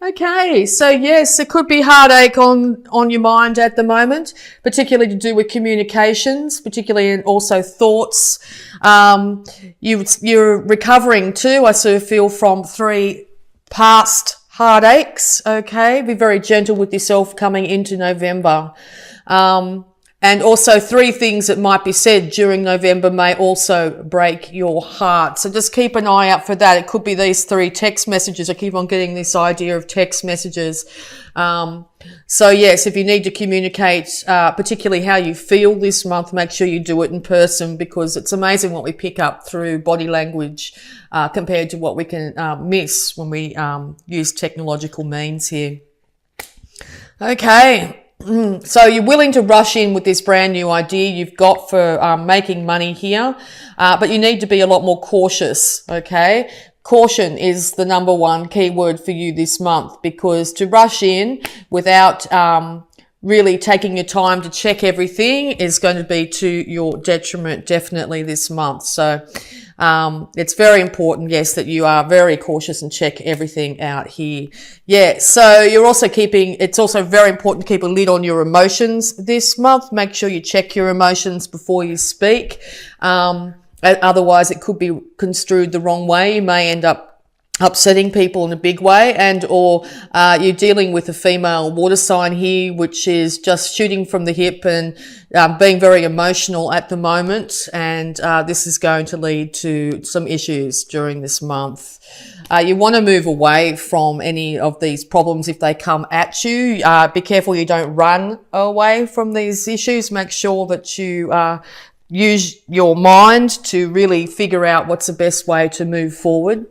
Okay, so yes, there could be heartache on your mind at the moment, particularly to do with communications, particularly and also thoughts. You're recovering too, I sort of feel, from 3 past heartaches. Okay, be very gentle with yourself coming into November. And also 3 things that might be said during November may also break your heart. So just keep an eye out for that. It could be these 3 text messages. I keep on getting this idea of text messages. So yes, if you need to communicate, particularly how you feel this month, make sure you do it in person, because it's amazing what we pick up through body language, compared to what we can, miss when we, use technological means here. Okay. So you're willing to rush in with this brand new idea you've got for making money here, but you need to be a lot more cautious, okay? Caution is the number 1 keyword for you this month, because to rush in without really taking your time to check everything is going to be to your detriment definitely this month. So it's very important, yes, that you are very cautious and check everything out here. Yeah, so it's also very important to keep a lid on your emotions this month. Make sure you check your emotions before you speak. Otherwise it could be construed the wrong way. You may end up upsetting people in a big way, or you're dealing with a female water sign here, which is just shooting from the hip and being very emotional at the moment, and this is going to lead to some issues during this month. You want to move away from any of these problems if they come at you. Be careful you don't run away from these issues. Make sure that you use your mind to really figure out what's the best way to move forward.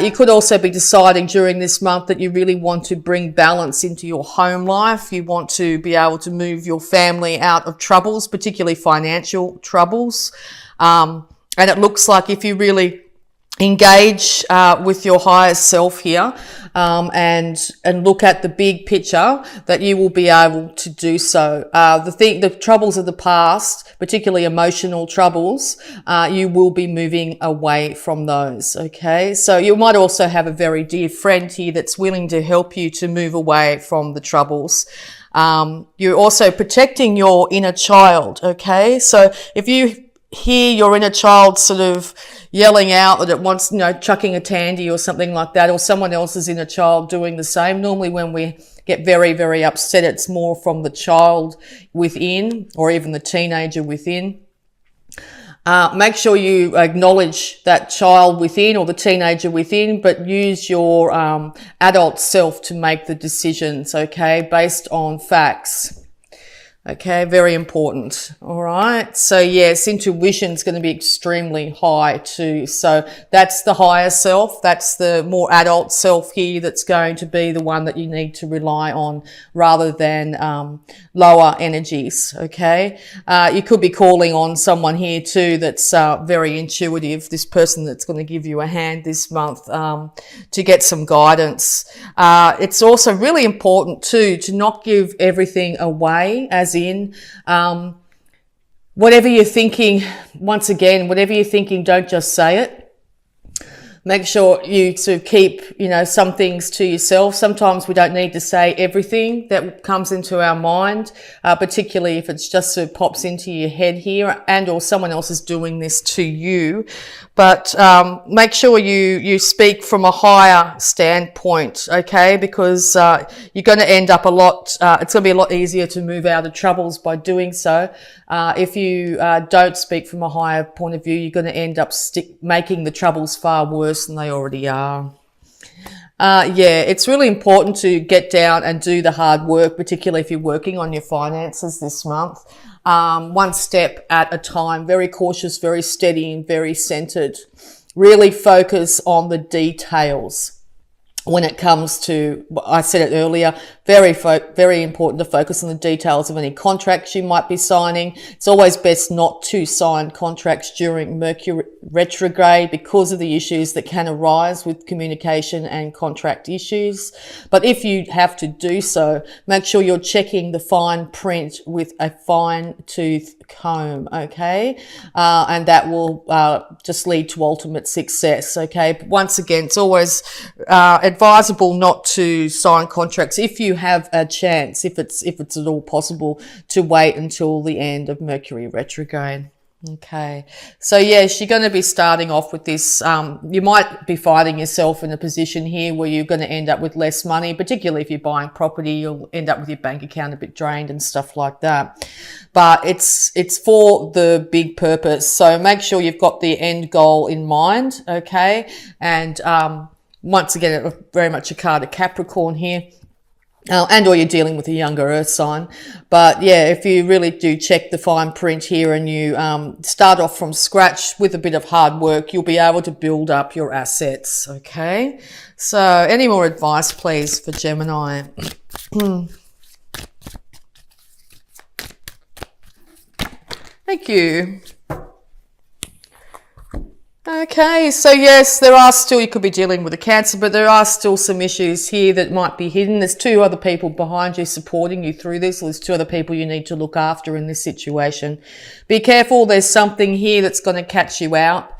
You could also be deciding during this month that you really want to bring balance into your home life. You want to be able to move your family out of troubles, particularly financial troubles. And it looks like if you really engage with your higher self here, and look at the big picture, that you will be able to do so. The troubles of the past, particularly emotional troubles, you will be moving away from those. Okay, so you might also have a very dear friend here that's willing to help you to move away from the troubles. You're also protecting your inner child. Okay, so if you hear your inner child sort of yelling out that it wants, chucking a tandy or something like that, or someone else's inner child doing the same. Normally when we get very, very upset, it's more from the child within, or even the teenager within. Make sure you acknowledge that child within or the teenager within, but use your adult self to make the decisions, okay, based on facts. Okay, very important. All right. So yes, intuition is going to be extremely high too. So that's the higher self. That's the more adult self here. That's going to be the one that you need to rely on rather than lower energies. Okay. You could be calling on someone here too that's very intuitive. This person that's going to give you a hand this month to get some guidance. It's also really important too to not give everything away, as in, whatever you're thinking, once again, whatever you're thinking, don't just say it. Make sure you sort of keep, some things to yourself. Sometimes we don't need to say everything that comes into our mind, particularly if it's just sort of pops into your head here, and or someone else is doing this to you. But make sure you speak from a higher standpoint, okay? Because you're going to end up it's going to be a lot easier to move out of troubles by doing so. If you don't speak from a higher point of view, you're going to end up making the troubles far worse than they already are. It's really important to get down and do the hard work, particularly if you're working on your finances this month. One step at a time, very cautious, very steady, and very centered. Really focus on the details. When it comes to, I said it earlier, very important to focus on the details of any contracts you might be signing. It's always best not to sign contracts during Mercury retrograde because of the issues that can arise with communication and contract issues. But if you have to do so, make sure you're checking the fine print with a fine tooth comb, okay? And that will just lead to ultimate success, okay? But once again, it's always advisable not to sign contracts if you have a chance, if it's at all possible, to wait until the end of Mercury retrograde. Okay, so yes, you're going to be starting off with this. You might be finding yourself in a position here where you're going to end up with less money, particularly if you're buying property. You'll end up with your bank account a bit drained and stuff like that. But it's for the big purpose. So make sure you've got the end goal in mind. Okay, and once again, very much a card of Capricorn here. And or you're dealing with a younger earth sign. But yeah, if you really do check the fine print here and you start off from scratch with a bit of hard work, you'll be able to build up your assets. Okay, so any more advice please for Gemini? Thank you. Okay, so yes, there are still, you could be dealing with a Cancer, but there are still some issues here that might be hidden. There's 2 other people behind you supporting you through this. There's 2 other people you need to look after in this situation. Be careful, there's something here that's going to catch you out,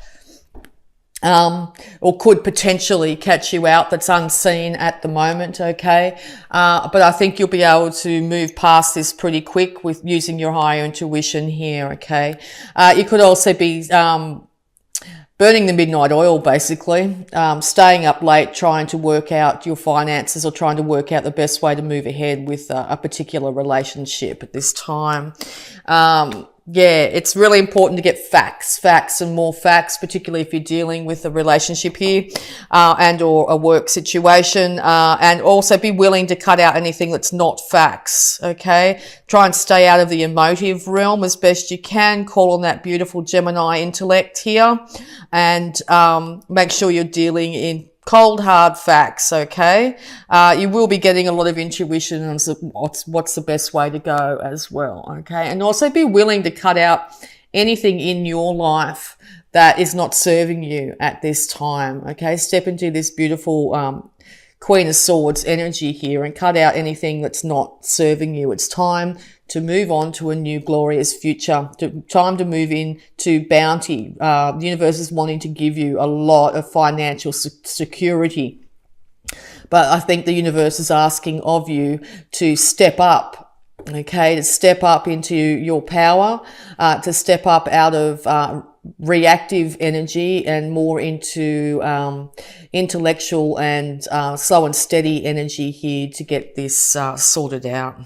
or could potentially catch you out that's unseen at the moment, okay? But I think you'll be able to move past this pretty quick with using your higher intuition here, okay? You could also be burning the midnight oil, basically, staying up late, trying to work out your finances or trying to work out the best way to move ahead with a particular relationship at this time. Yeah, it's really important to get facts and more facts, particularly if you're dealing with a relationship here, and or a work situation, and also be willing to cut out anything that's not facts, okay? Try and stay out of the emotive realm as best you can. Call on that beautiful Gemini intellect here, and make sure you're dealing in cold, hard facts, okay? You will be getting a lot of intuition on what's the best way to go as well, okay? And also be willing to cut out anything in your life that is not serving you at this time, okay? Step into this beautiful Queen of Swords energy here and cut out anything that's not serving you. It's time to move on to a new glorious future, time to move into bounty. The universe is wanting to give you a lot of financial security. But I think the universe is asking of you to step up, okay, to step up into your power, to step up out of reactive energy and more into intellectual and slow and steady energy here to get this sorted out.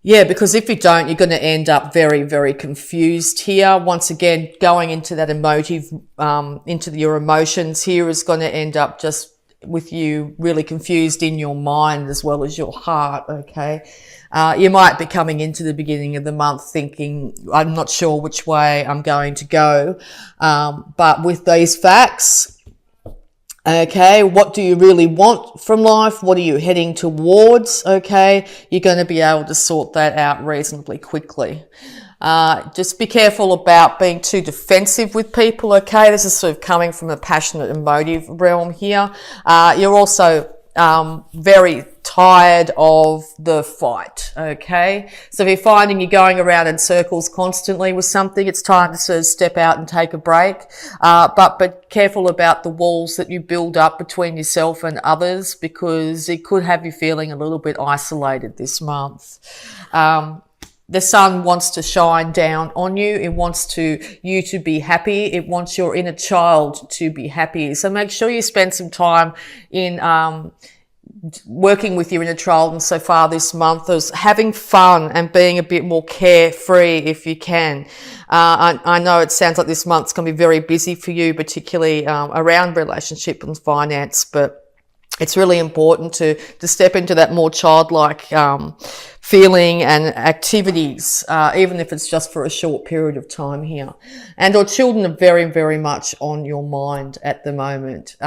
Yeah, because if you don't, you're going to end up very, very confused here. Once again, going into that emotive, into your emotions here is going to end up just with you really confused in your mind as well as your heart, okay? You might be coming into the beginning of the month thinking, I'm not sure which way I'm going to go. But with these facts, okay, what do you really want from life? What are you heading towards? Okay, you're going to be able to sort that out reasonably quickly. Just be careful about being too defensive with people, okay? This is sort of coming from a passionate, emotive realm here. You're also very tired of the fight, okay? So if you're finding you're going around in circles constantly with something, it's time to sort of step out and take a break. But careful about the walls that you build up between yourself and others, because it could have you feeling a little bit isolated this month. The sun wants to shine down on you. It wants you to be happy. It wants your inner child to be happy. So make sure you spend some time in working with your inner child, and so far this month is having fun and being a bit more carefree if you can. I know it sounds like this month's going to be very busy for you, particularly around relationship and finance, but it's really important to step into that more childlike feeling and activities, even if it's just for a short period of time here. And our children are very, very much on your mind at the moment.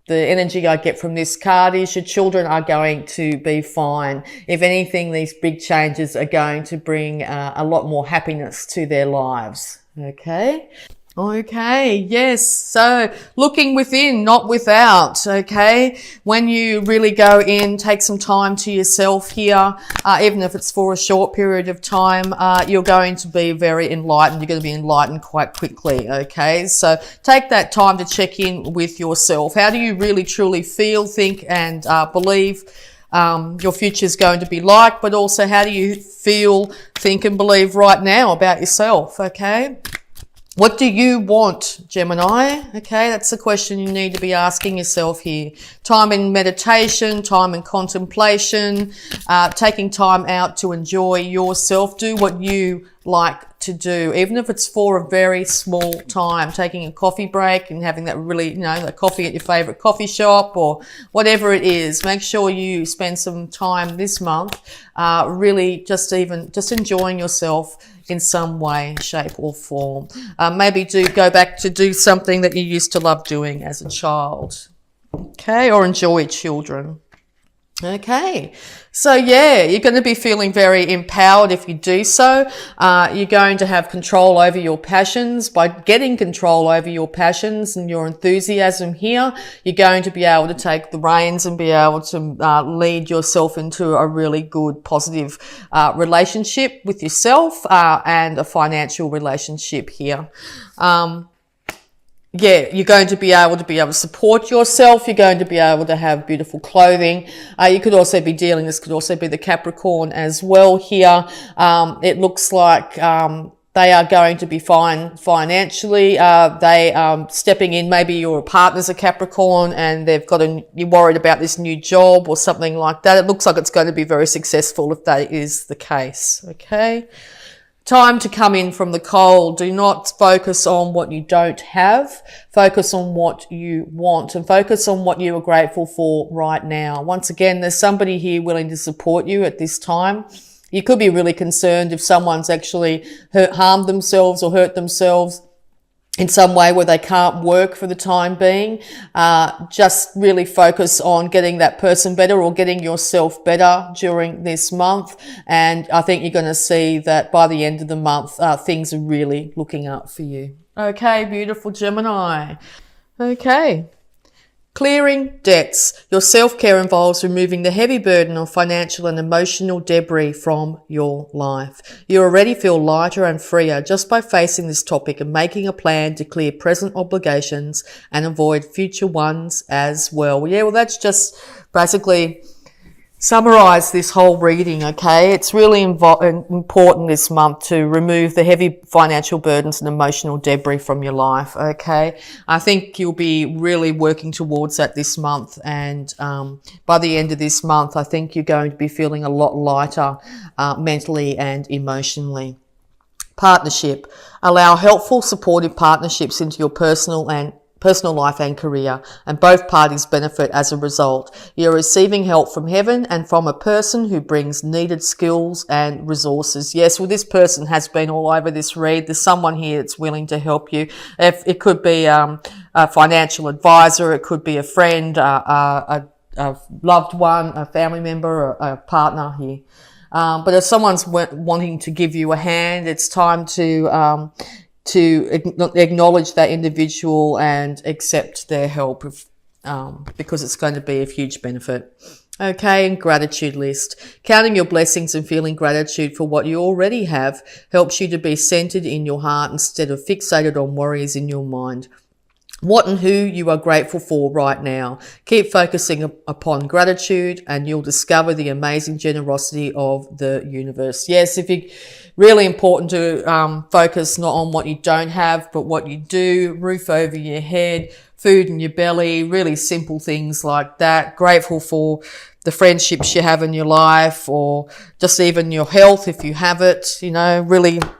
The energy I get from this card is your children are going to be fine. If anything, these big changes are going to bring a lot more happiness to their lives. Okay. Okay, yes. So looking within, not without. Okay. When you really go in, take some time to yourself here, even if it's for a short period of time, you're going to be very enlightened. You're going to be enlightened quite quickly. Okay. So take that time to check in with yourself. How do you really truly feel, think, and believe your future is going to be like, but also how do you feel, think, and believe right now about yourself? Okay. What do you want, Gemini? Okay, that's the question you need to be asking yourself here. Time in meditation, time in contemplation, taking time out to enjoy yourself. Do what you like to do, even if it's for a very small time, taking a coffee break and having that really, the coffee at your favorite coffee shop or whatever it is. Make sure you spend some time this month, really just enjoying yourself in some way, shape or form. Maybe go back to do something that you used to love doing as a child. Okay, or enjoy children. Okay, so yeah, you're going to be feeling very empowered if you do so. You're going to have control over your passions. By getting control over your passions and your enthusiasm here, you're going to be able to take the reins and be able to lead yourself into a really good, positive relationship with yourself and a financial relationship here. You're going to be able to support yourself. You're going to be able to have beautiful clothing. You could also be this could also be the Capricorn as well here. It looks like, they are going to be fine financially. They stepping in. Maybe your partner's a Capricorn and you're worried about this new job or something like that. It looks like it's going to be very successful if that is the case. Okay. Time to come in from the cold. Do not focus on what you don't have. Focus on what you want and focus on what you are grateful for right now. Once again, there's somebody here willing to support you at this time. You could be really concerned if someone's actually harmed themselves or hurt themselves in some way where they can't work for the time being. Just really focus on getting that person better or getting yourself better during this month. And I think you're going to see that by the end of the month, things are really looking up for you. Okay, beautiful Gemini. Okay. Clearing debts. Your self-care involves removing the heavy burden of financial and emotional debris from your life. You already feel lighter and freer just by facing this topic and making a plan to clear present obligations and avoid future ones as well. Yeah, well, that's just basically summarize this whole reading, okay? It's really important this month to remove the heavy financial burdens and emotional debris from your life, okay? I think you'll be really working towards that this month, and by the end of this month, I think you're going to be feeling a lot lighter mentally and emotionally. Partnership. Allow helpful, supportive partnerships into your personal life and career, and both parties benefit as a result. You're receiving help from heaven and from a person who brings needed skills and resources. Yes, well, this person has been all over this read. There's someone here that's willing to help you. If it could be a financial advisor, it could be a friend, a loved one, a family member, or a partner here. But if someone's wanting to give you a hand, it's time to acknowledge that individual and accept their help because it's going to be of huge benefit. Okay, and gratitude list. Counting your blessings and feeling gratitude for what you already have helps you to be centered in your heart instead of fixated on worries in your mind. What and who you are grateful for right now. Keep focusing upon gratitude and you'll discover the amazing generosity of the universe. Yes, really important to focus not on what you don't have, but what you do. Roof over your head, food in your belly, really simple things like that. Grateful for the friendships you have in your life or just even your health if you have it, really